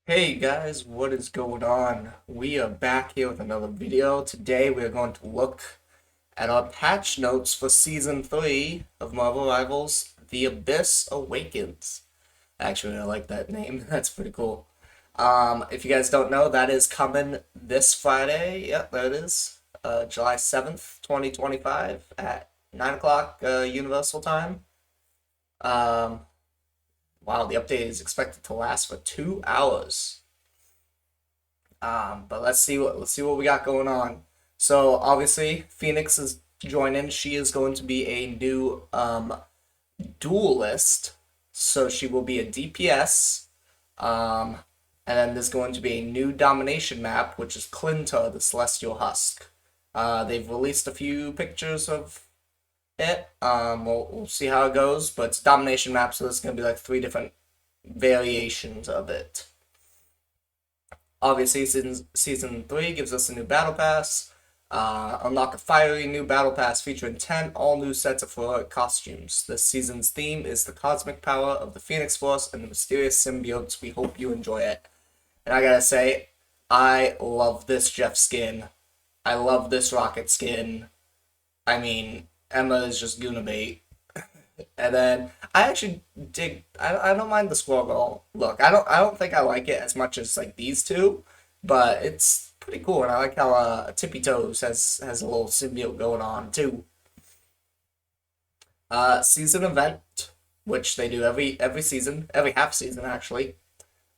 Hey guys, what is going on? We are back here with another video. Today we are going to look at our patch notes for Season 3 of Marvel Rivals The Abyss Awakens. Actually, I like that name. That's pretty cool. If you guys don't know, that is coming this Friday. Yep, there it is. July 7th, 2025 at 9 o'clock Universal Time. Um, wow, the update is expected to last for 2 hours. But let's see what we got going on. So obviously Phoenix is joining. She is going to be a new duelist. So she will be a DPS. Um, and then there's going to be a new domination map, which is Clinta, the Celestial Husk. They've released a few pictures of it. We'll see how it goes, but it's a domination map, so there's going to be like three different variations of it. Obviously, season 3 gives us a new battle pass. Unlock a fiery new battle pass featuring 10 all new sets of heroic costumes. This season's theme is the cosmic power of the Phoenix Force and the mysterious symbiotes. We hope you enjoy it. And I gotta say, I love this Jeff skin. I love this Rocket skin. I mean, Emma is just Guna bait. And then I actually dig. I don't mind the squirrel girl look. I don't think I like it as much as like these two, but it's pretty cool. And I like how Tippy Toes has a little symbiote going on too. Season event, which they do every season, every half season actually.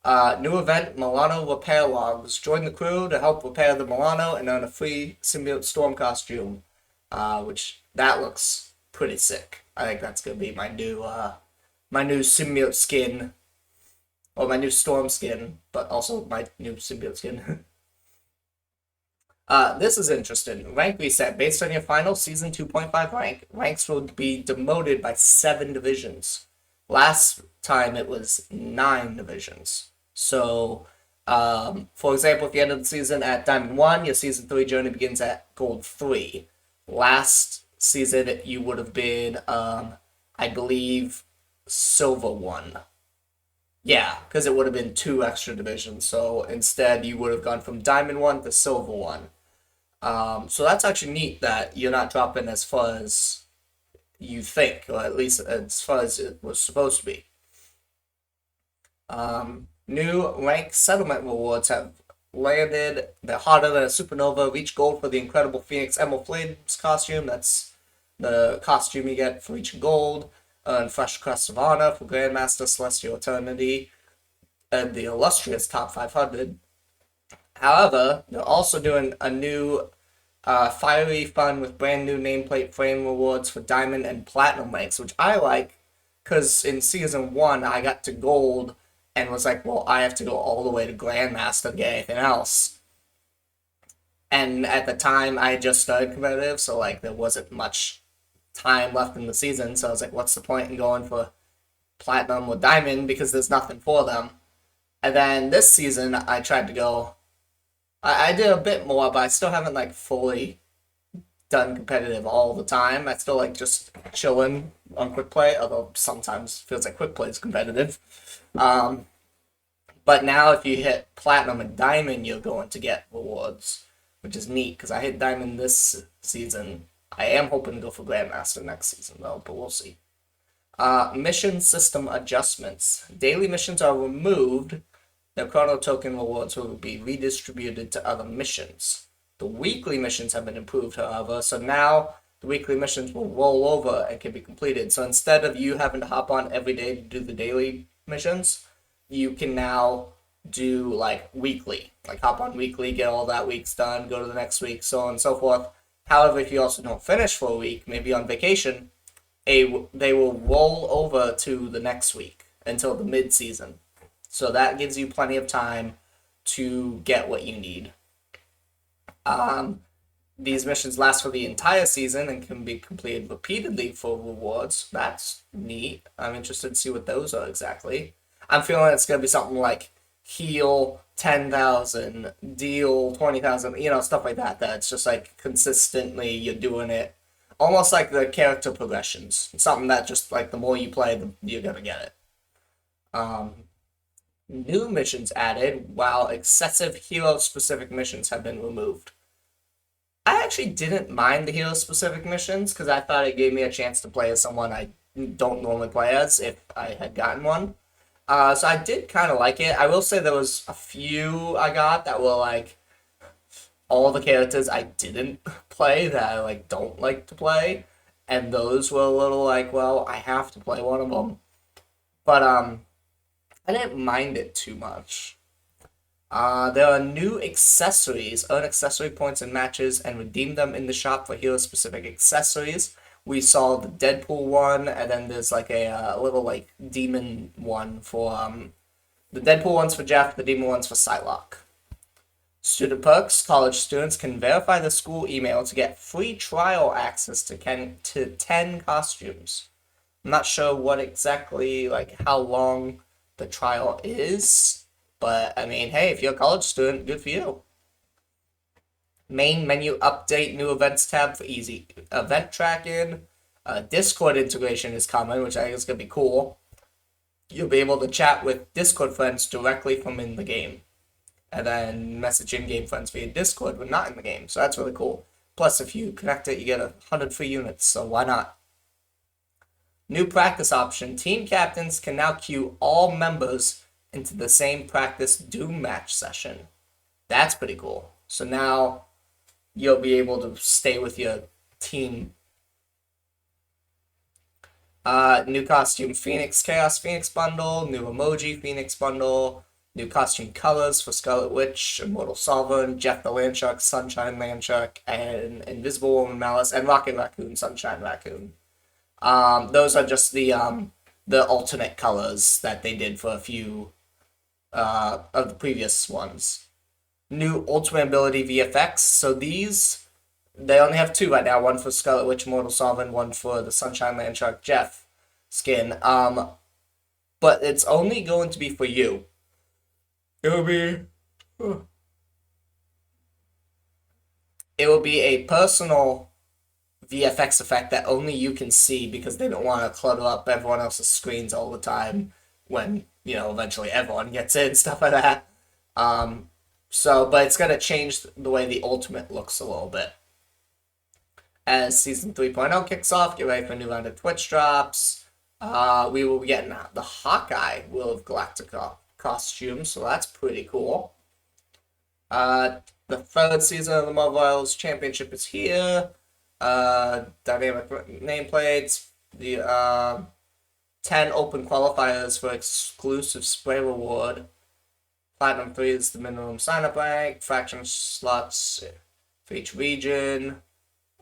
New event, Milano repair logs. Join the crew to help repair the Milano and earn a free symbiote storm costume. Which that looks pretty sick. I think that's gonna be my new symbiote skin, or my new storm skin, but also my new symbiote skin. This is interesting. Rank reset. Based on your final season 2.5 rank, ranks will be demoted by 7 divisions. Last time it was 9 divisions. So, for example, if you end the season at Diamond 1, your season 3 journey begins at Gold 3. Last season, you would have been, I believe, Silver 1. Yeah, because it would have been 2 extra divisions. So instead, you would have gone from Diamond 1 to Silver 1. So that's actually neat that you're not dropping as far as you think, or at least as far as it was supposed to be. New rank settlement rewards have landed. They're hotter than a supernova. Reach gold for the incredible Phoenix Emerald Flames costume. That's the costume you get for each gold. Earn Fresh Crest of Honor for Grandmaster Celestial Eternity and the illustrious Top 500. However, they're also doing a new fiery fun with brand new nameplate frame rewards for Diamond and Platinum ranks, which I like because in Season 1 I got to Gold and was like, well, I have to go all the way to Grandmaster to get anything else. And at the time I had just started competitive, so like there wasn't much time left in the season, so I was like, what's the point in going for Platinum or Diamond because there's nothing for them. And then this season I tried to go I did a bit more, but I still haven't like fully done competitive all the time. I still like just chilling on quick play, although sometimes feels like quick play is competitive. Um, but now if you hit platinum and diamond, you're going to get rewards, which is neat because I hit diamond this season. I am hoping to go for grandmaster next season though, but we'll see. Mission system adjustments. Daily missions are removed. The chrono token rewards will be redistributed to other missions. The weekly missions have been improved, however, so now the weekly missions will roll over and can be completed. So instead of you having to hop on every day to do the daily missions, you can now do like weekly. Like hop on weekly, get all that week's done, go to the next week, so on and so forth. However, if you also don't finish for a week, maybe on vacation, they will roll over to the next week until the mid season. So that gives you plenty of time to get what you need. Um, these missions last for the entire season and can be completed repeatedly for rewards. That's neat. I'm interested to see what those are exactly. I'm feeling it's going to be something like heal 10,000, deal 20,000, stuff like that. That's just like consistently you're doing it. Almost like the character progressions. Something that just like the more you play, you're going to get it. Um, New missions added, while excessive hero-specific missions have been removed. I actually didn't mind the hero-specific missions because I thought it gave me a chance to play as someone I don't normally play as if I had gotten one. So I did kind of like it. I will say there was a few I got that were like all the characters I didn't play that I like don't like to play, and those were a little like, well, I have to play one of them. But I didn't mind it too much. There are new accessories. Earn accessory points in matches and redeem them in the shop for hero-specific accessories. We saw the Deadpool one, and then there's like a little like demon one for the Deadpool one's for Jeff, the demon one's for Psylocke. Student perks. College students can verify the school email to get free trial access to 10 costumes. I'm not sure what exactly, like, how long the trial is, but I mean, hey, if you're a college student, good for you. Main menu update, new events tab for easy event tracking. Discord integration is coming, which I think is going to be cool. You'll be able to chat with Discord friends directly from in the game, and then message in-game friends via Discord when not in the game, so that's really cool. Plus, if you connect it, you get 100 free units, so why not? New practice option. Team captains can now queue all members into the same practice Doom match session. That's pretty cool. So now you'll be able to stay with your team. New costume Phoenix Chaos Phoenix bundle, new emoji Phoenix bundle, new costume colors for Scarlet Witch, Immortal Sovereign, Jeff the Landshark, Sunshine Landshark, and Invisible Woman Malice, and Rocket Raccoon, Sunshine Raccoon. Those are just the alternate colors that they did for a few of the previous ones. New Ultimate Ability VFX. So these, they only have two right now. One for Scarlet Witch, Immortal Sovereign. One for the Sunshine Landshark Jeff skin. But it's only going to be for you. It will be a personal VFX effect that only you can see because they don't want to clutter up everyone else's screens all the time when, eventually everyone gets in, stuff like that. But it's going to change the way the Ultimate looks a little bit. As Season 3.0 kicks off, get ready for a new round of Twitch drops. We will be getting the Hawkeye Will of Galactica costume, so that's pretty cool. The third season of the Marvel Rivals Championship is here. Dynamic nameplates, the 10 open qualifiers for exclusive spray reward. Platinum 3 is the minimum sign-up rank, fraction slots for each region.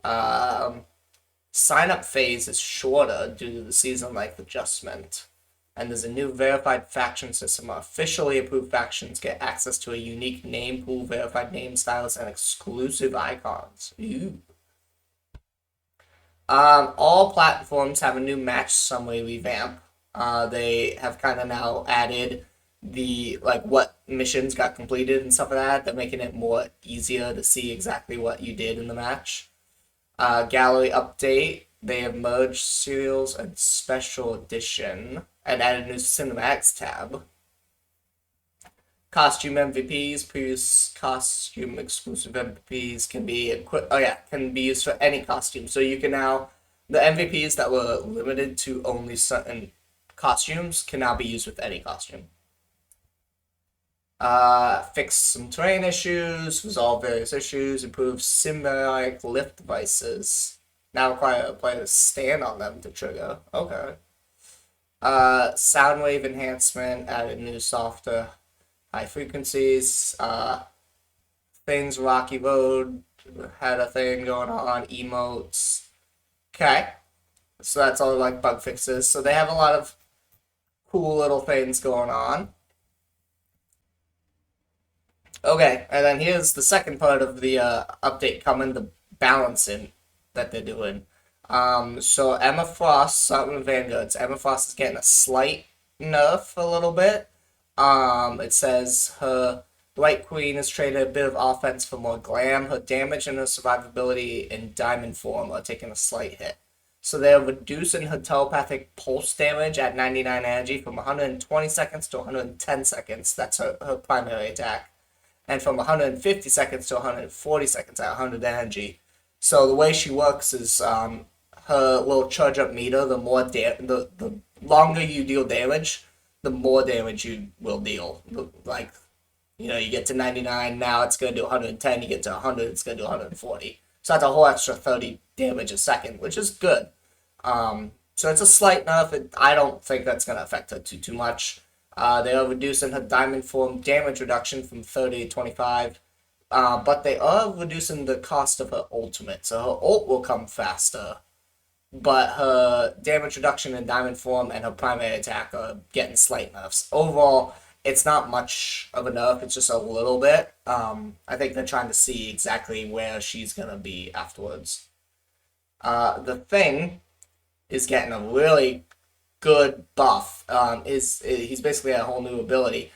Sign-up phase is shorter due to the season life adjustment. And there's a new verified faction system. Officially approved factions get access to a unique name pool, verified name styles, and exclusive icons. Ooh. All platforms have a new match summary revamp. They have kind of now added what missions got completed and stuff like that. They're making it more easier to see exactly what you did in the match. Gallery update. They have merged serials and special edition and added a new cinematics tab. Costume MVPs, previous costume exclusive MVPs can be can be used for any costume. So you can now, the MVPs that were limited to only certain costumes can now be used with any costume. Fix some terrain issues, resolve various issues, improve symbiotic lift devices. Now require a player to stand on them to trigger. Okay. Sound wave enhancement, added new softer high frequencies. Things Rocky Road had a thing going on, emotes. Okay. So that's all like bug fixes. So they have a lot of cool little things going on. Okay, and then here's the second part of the update coming, the balancing that they're doing. So Emma Frost, starting with Vanguards, Emma Frost is getting a slight nerf a little bit. It says her Light Queen has traded a bit of offense for more glam. Her damage and her survivability in diamond form are taking a slight hit. So they're reducing her telepathic pulse damage at 99 energy from 120 seconds to 110 seconds. That's her primary attack. And from 150 seconds to 140 seconds at 100 energy. So the way she works is her little charge up meter. The longer you deal damage, the more damage you will deal. Like, you get to 99, now it's going to do 110. You get to 100, it's going to do 140. So that's a whole extra 30 damage a second, which is good. So it's a slight nerf. I don't think that's going to affect her too much. They are reducing her diamond form damage reduction from 30 to 25. But they are reducing the cost of her ultimate. So her ult will come faster. But her damage reduction in diamond form and her primary attack are getting slight nerfs. Overall, it's not much of a nerf. It's just a little bit. I think they're trying to see exactly where she's going to be afterwards. The thing is getting a really good buff. He's basically a whole new ability.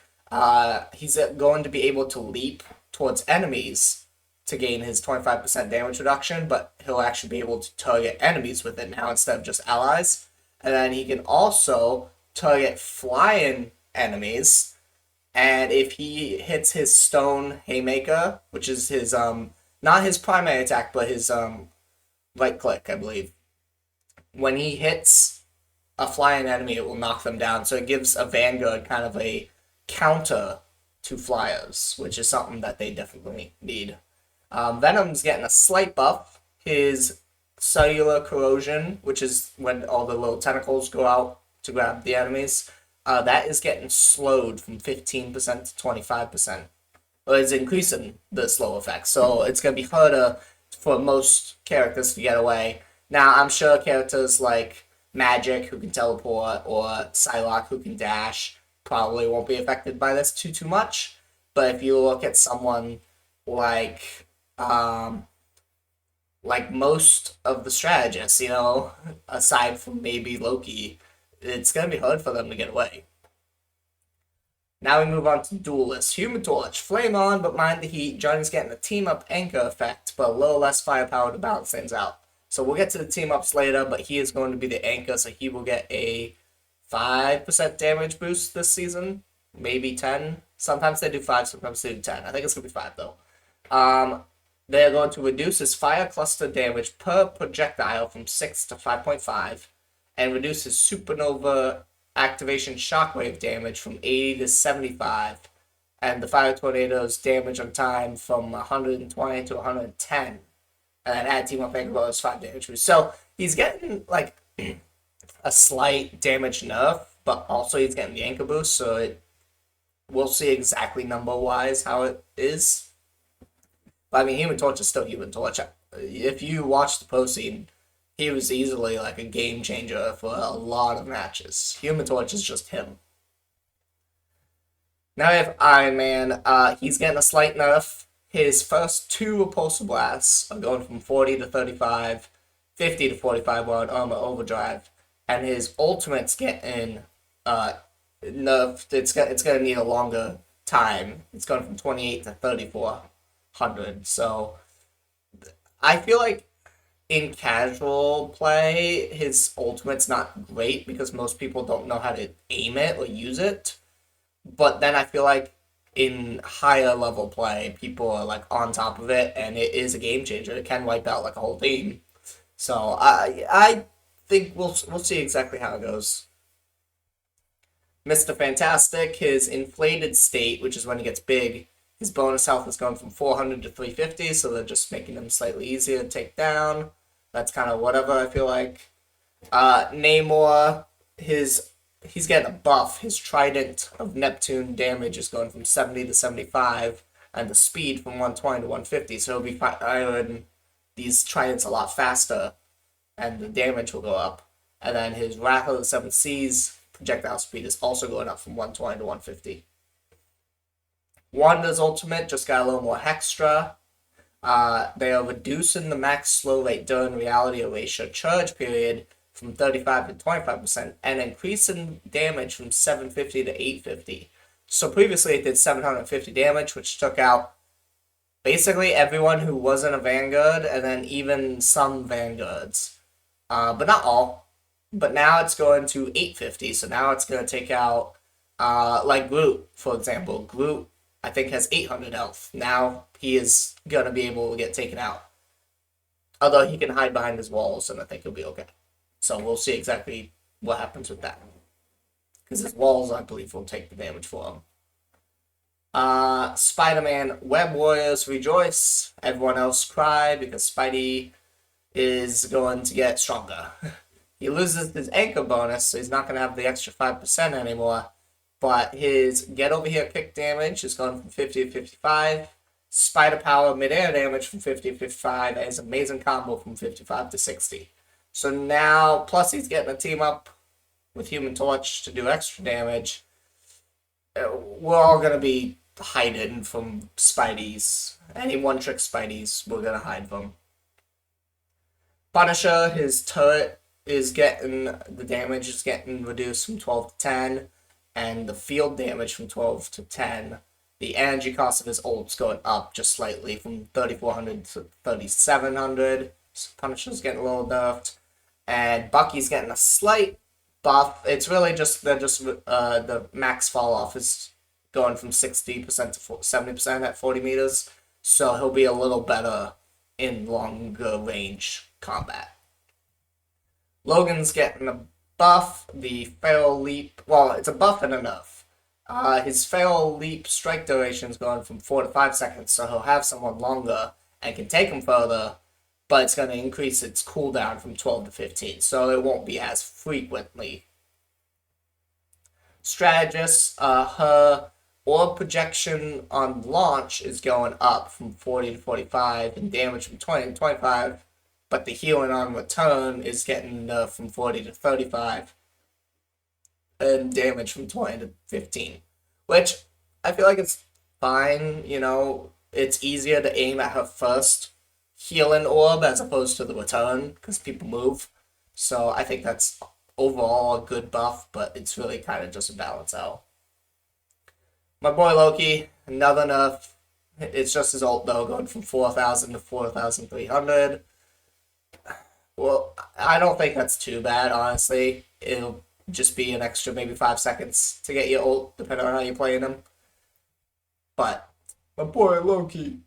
He's going to be able to leap towards enemies to gain his 25% damage reduction, but he'll actually be able to target enemies with it now instead of just allies. And then he can also target flying enemies. And if he hits his stone haymaker, which is his not his primary attack, but his right click, I believe. When he hits a flying enemy, it will knock them down. So it gives a Vanguard kind of a counter to flyers, which is something that they definitely need. Venom's getting a slight buff. His cellular corrosion, which is when all the little tentacles go out to grab the enemies, that is getting slowed from 15% to 25%. Well, it's increasing the slow effect, so it's going to be harder for most characters to get away. Now, I'm sure characters like Magic, who can teleport, or Psylocke, who can dash, probably won't be affected by this too much. But if you look at someone like most of the strategists, aside from maybe Loki, it's going to be hard for them to get away. Now we move on to Duelist. Human Torch. Flame on, but mind the heat. Johnny's getting a team-up anchor effect, but a little less firepower to balance things out. So we'll get to the team-ups later, but he is going to be the anchor, so he will get a 5% damage boost this season. Maybe 10. Sometimes they do 5, sometimes they do 10. I think it's going to be 5, though. They're going to reduce his fire cluster damage per projectile from 6 to 5.5, and reduce his supernova activation shockwave damage from 80 to 75, and the fire tornado's damage on time from 120 to 110, and add team up anchor bonus 5 damage boost. So he's getting like a slight damage nerf, but also he's getting the anchor boost, so we'll see exactly number wise how it is. But I mean, Human Torch is still Human Torch. If you watch the postseason, he was easily like a game changer for a lot of matches. Human Torch is just him. Now we have Iron Man. He's getting a slight nerf. His first 2 repulsor blasts are going from 40 to 35, 50 to 45 while in armor overdrive, and his ultimate's getting nerfed. It's going to need a longer time. It's going from 28 to 3400. So I feel like in casual play, his ultimate's not great because most people don't know how to aim it or use it. But then I feel like in higher level play, people are like on top of it, and it is a game changer. It can wipe out like a whole team. So I think we'll see exactly how it goes. Mr. Fantastic, his inflated state, which is when he gets big, his bonus health is going from 400 to 350, so they're just making him slightly easier to take down. That's kind of whatever, I feel like. Namor, he's getting a buff. His Trident of Neptune damage is going from 70 to 75, and the speed from 120 to 150, so he'll be firing these Tridents a lot faster, and the damage will go up. And then his Wrath of the Seven Seas projectile speed is also going up from 120 to 150. Wanda's ultimate just got a little more Hextra. They are reducing the max slow rate during reality erasure charge period from 35 to 25%, and increasing damage from 750 to 850. So previously it did 750 damage, which took out basically everyone who wasn't a Vanguard, and then even some Vanguards. but not all. But now it's going to 850, so now it's going to take out, like Groot, for example. Groot, I think, has 800 health. Now he is going to be able to get taken out. Although he can hide behind his walls, and I think he'll be okay. So we'll see exactly what happens with that. Because his walls, I believe, will take the damage for him. Spider-Man Web Warriors rejoice. Everyone else cry because Spidey is going to get stronger. He loses his anchor bonus, so he's not going to have the extra 5% anymore. But his get over here kick damage is going from 50 to 55. Spider power midair damage from 50 to 55. And his amazing combo from 55 to 60. So now, plus he's getting a team up with Human Torch to do extra damage. We're all going to be hiding from Spideys. Any one-trick Spideys, we're going to hide from. Punisher, his turret is getting, the damage is getting reduced from 12 to 10, and the field damage from 12 to 10. The energy cost of his ult's going up just slightly from 3,400 to 3,700. So Punisher's getting a little nerfed. And Bucky's getting a slight buff. It's really just, the max fall off is going from 60% to 70% at 40 meters. So he'll be a little better in longer range combat. Logan's getting a buff. The Feral Leap, well, it's a buff and a nerf. His Feral Leap strike duration is going from 4 to 5 seconds, so he'll have someone longer and can take him further, but it's going to increase its cooldown from 12 to 15, so it won't be as frequently. Strategist, her orb projection on launch is going up from 40 to 45 and damage from 20 to 25, but the healing on return is getting from 40 to 35 and damage from 20 to 15, which I feel like it's fine. You know, it's easier to aim at her first healing orb as opposed to the return because people move. So I think that's overall a good buff, but it's really kind of just a balance out. My boy Loki, another nerf. It's just his ult though, going from 4,000 to 4,300. Well, I don't think that's too bad, honestly. It'll just be an extra maybe 5 seconds to get your ult, depending on how you're playing him. But my boy Loki.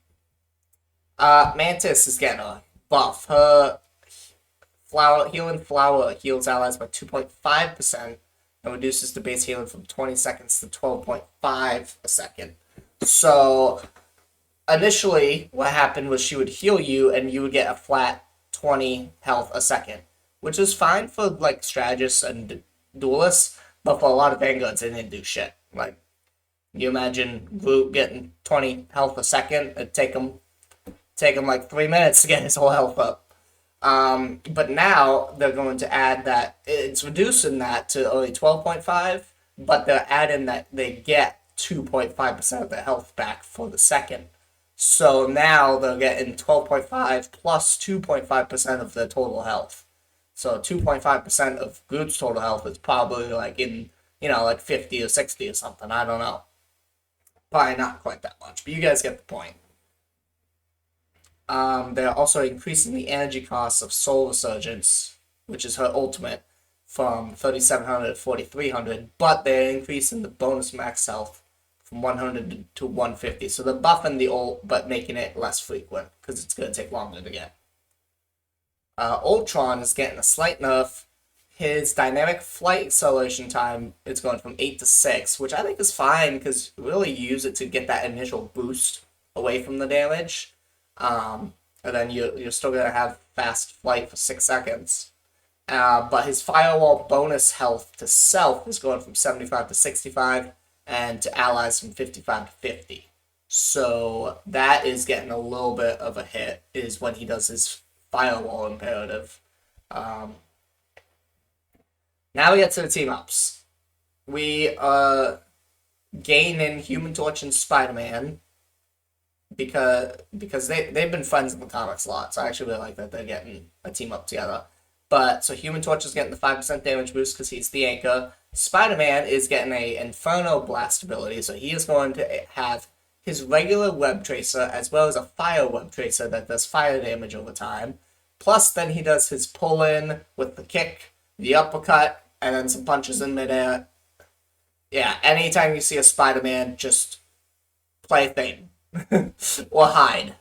Mantis is getting a buff. Her healing flower heals allies by 2.5% and reduces the base healing from 20 seconds to 12.5 a second. So initially what happened was she would heal you and you would get a flat 20 health a second, which is fine for like strategists and duelists, but for a lot of vanguards it didn't do shit. Like, you imagine Groot getting 20 health a second, it'd take him like 3 minutes to get his whole health up. But now they're going to add that it's reducing that to only 12.5, but they're adding that they get 2.5% of their health back for the second. So now they're getting 12.5 plus 2.5% of their total health. So 2.5% of Groot's total health is probably like in, like 50 or 60 or something. I don't know. Probably not quite that much, but you guys get the point. They're also increasing the energy costs of Soul Resurgence, which is her ultimate, from 3,700 to 4,300, but they're increasing the bonus max health from 100 to 150. So they're buffing the ult, but making it less frequent, because it's going to take longer to get. Ultron is getting a slight nerf. His dynamic flight acceleration time is going from 8 to 6, which I think is fine, because you really use it to get that initial boost away from the damage. And then you're still going to have fast flight for 6 seconds. But his firewall bonus health to self is going from 75 to 65, and to allies from 55 to 50. So that is getting a little bit of a hit, is when he does his firewall imperative. Now we get to the team-ups. We gain in Human Torch and Spider-Man, because they've been friends in the comics a lot, so I actually really like that they're getting a team up together. But so Human Torch is getting the 5% damage boost because he's the anchor. Spider-Man is getting a Inferno Blast ability, so he is going to have his regular Web Tracer as well as a Fire Web Tracer that does fire damage over time, Plus, then he does his pull in with the kick, the uppercut, and then some punches in midair. Yeah, anytime you see a Spider-Man, just play Thane or hide.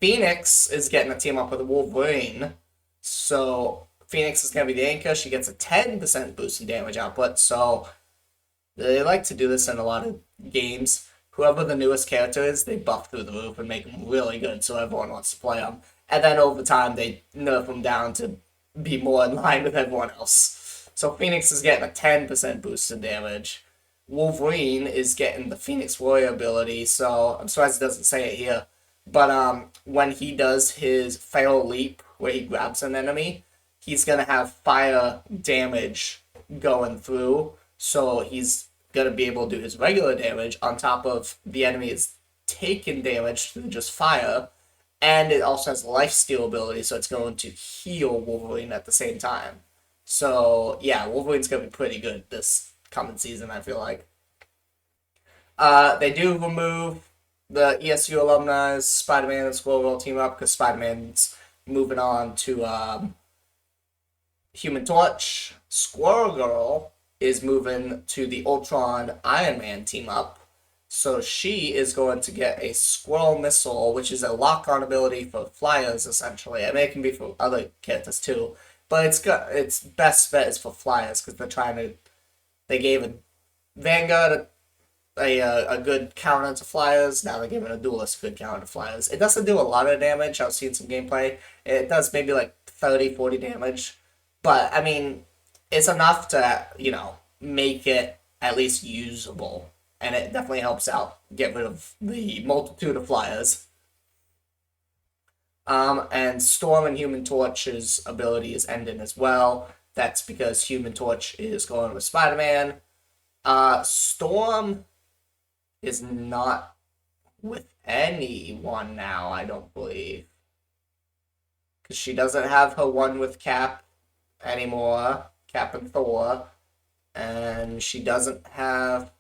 Phoenix is getting a team up with Wolverine, so Phoenix is going to be the anchor. She gets a 10% boosted damage output, so they like to do this in a lot of games. Whoever the newest character is, they buff through the roof and make them really good so everyone wants to play them. And then over time, they nerf them down to be more in line with everyone else. So Phoenix is getting a 10% boost in damage. Wolverine is getting the Phoenix Warrior ability, so I'm surprised it doesn't say it here. But when he does his Feral Leap, where he grabs an enemy, he's going to have fire damage going through, so he's going to be able to do his regular damage on top of the enemy is taking damage through just fire, and it also has lifesteal ability, so it's going to heal Wolverine at the same time. So, yeah, Wolverine's going to be pretty good this coming season, I feel like. They do remove the ESU alumni's Spider-Man and Squirrel Girl team up because Spider-Man's moving on to Human Torch. Squirrel Girl is moving to the Ultron Iron Man team up. So she is going to get a Squirrel Missile, which is a lock-on ability for flyers, essentially. I mean, it can be for other characters too. But its best bet is for flyers because they gave a Vanguard a good counter to flyers. Now they're giving a duelist a good counter to flyers. It doesn't do a lot of damage. I've seen some gameplay. It does maybe like 30, 40 damage. But, I mean, it's enough to, make it at least usable. And it definitely helps out get rid of the multitude of flyers. And Storm and Human Torch's ability is ending as well. That's because Human Torch is going with Spider-Man. Storm is not with anyone now, I don't believe. Because she doesn't have her one with Cap anymore, Cap and Thor. And she doesn't have...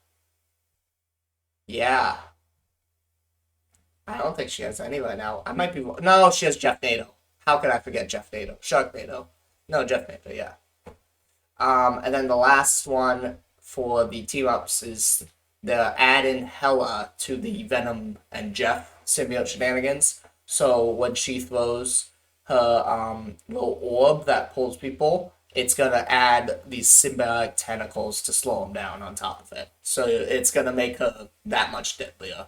Yeah. I don't think she has any right now. I might be... No, she has Jeff Nato. How could I forget Jeff Nato? Sharknado. No, Jeff Nato, yeah. And then the last one for the team-ups is they're adding Hela to the Venom and Jeff symbiote shenanigans. So when she throws her little orb that pulls people, it's going to add these symbiotic tentacles to slow them down on top of it. So it's going to make her that much deadlier.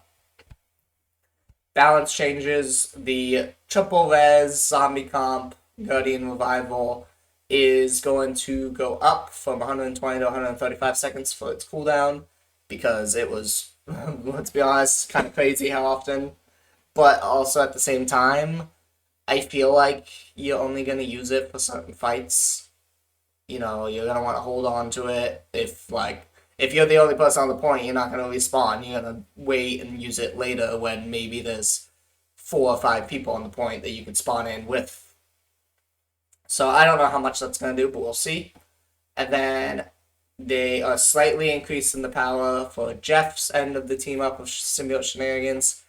Balance changes. The triple res zombie comp Guardian Revival is going to go up from 120 to 135 seconds for its cooldown because it was, let's be honest, kind of crazy how often. But also at the same time, I feel like you're only going to use it for certain fights. You're going to want to hold on to it. If you're the only person on the point, you're not going to respawn. You're going to wait and use it later when maybe there's 4 or 5 people on the point that you can spawn in with. So I don't know how much that's going to do, but we'll see. And then they are slightly increasing the power for Jeff's end of the team up of symbiote shenanigans.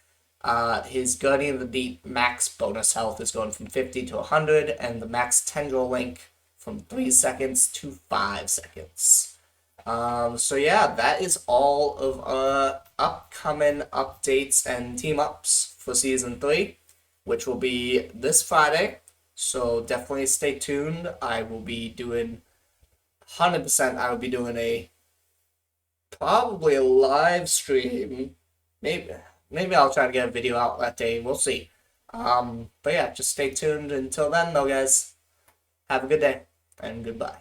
His Guardian of the Deep max bonus health is going from 50 to 100, and the max tendril link from 3 seconds to 5 seconds. So yeah, that is all of our upcoming updates and team-ups for Season 3, which will be this Friday. So definitely stay tuned. I will be doing 100%. I will be doing probably a live stream. Maybe I'll try to get a video out that day. We'll see. But yeah, just stay tuned. Until then, though, guys, have a good day and goodbye.